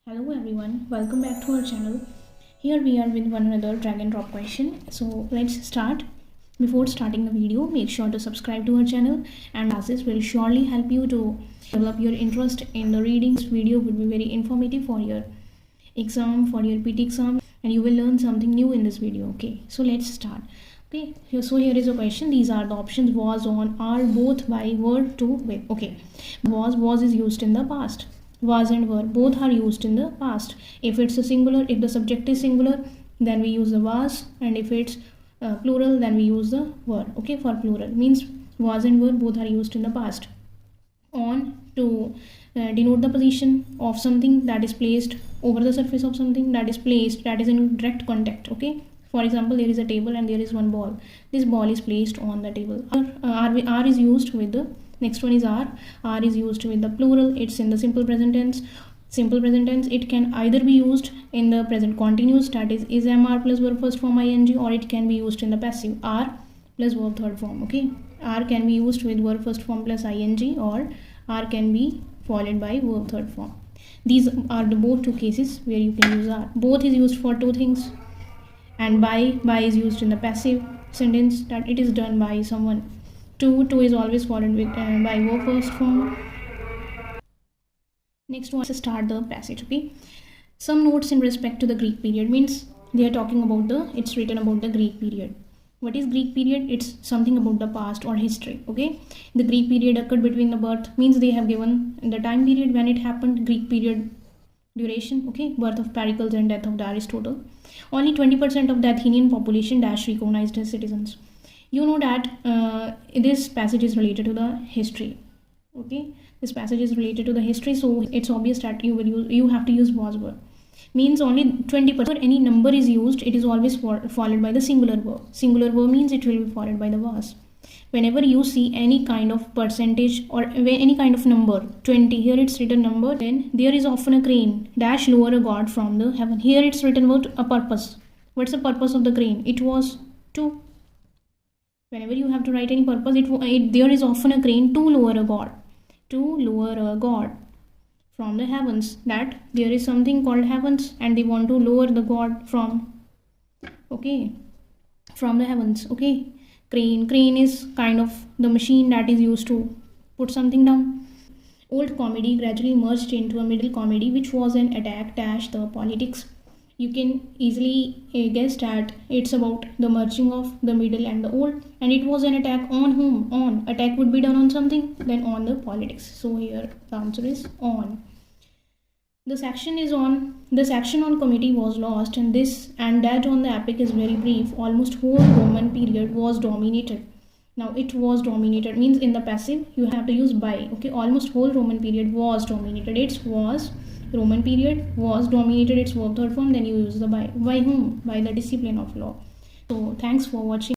Hello everyone, welcome back to our channel. Here we are with one another drag and drop question. So let's start. Before starting the video, make sure to subscribe to our channel, and classes will surely help you to develop your interest in the reading. This video would be very informative for your exam, for your PT exam, and you will learn something new in this video. Okay, so let's start. Okay, here is a question. These are the options: was, on, are, both, by, were, to, with. Okay, was is used in the past. Was and were both are used in the past. If it's a singular, if the subject is singular, then we use the was, and if it's plural, then we use the were. Okay, for plural means was and were both are used in the past. On, to denote the position of something that is placed over the surface of something that is placed, that is in direct contact. Okay, for example, there is a table and there is one ball. This ball is placed on the table. R is used with the next one is are. Are is used with the plural. It's in the simple present tense. Simple present tense, it can either be used in the present continuous, that is am plus verb first form ing, or it can be used in the passive, are plus verb third form. Okay, are can be used with verb first form plus ing, or are can be followed by verb third form. These are the both two cases where you can use are. Both is used for two things, and by is used in the passive sentence, that it is done by someone. To is always followed with by verb first form. Next one, start the passage. Okay, some notes in respect to the Greek period, means they are talking about it's written about the Greek period. What is Greek period? It's something about the past or history. Okay, the Greek period occurred between the birth, means they have given the time period when it happened, Greek period duration. Okay, birth of Pericles and death of Aristotle. Only 20% of the Athenian population recognized as citizens. You know that this passage is related to the history. Okay, this passage is related to the history, so it's obvious that you have to use was, were. Means only 20%. Any number is used, it is always followed by the singular verb. Singular verb means it will be followed by the was. Whenever you see any kind of percentage or any kind of number, 20, here it's written number, then there is often a crane dash lower a god from the heaven. Here it's written about a purpose. What's the purpose of the crane? It was to. Whenever you have to write any purpose, there is often a crane to lower a god from the heavens. That there is something called heavens, and they want to lower the god from the heavens. Okay, crane is kind of the machine that is used to put something down. Old comedy gradually merged into a middle comedy, which was an attack dash the politics. You can easily guess that it's about the merging of the middle and the old, and it was an attack on whom? On. Attack would be done on something, then on the politics. So here the answer is on. The section on comedy was lost, and that on the epic is very brief. Almost whole Roman period was dominated. Now it was dominated means in the passive you have to use by. Okay, almost whole Roman period was dominated. It was Roman period was dominated, its verb third form, then you use the by. By whom? By the discipline of law. So thanks for watching.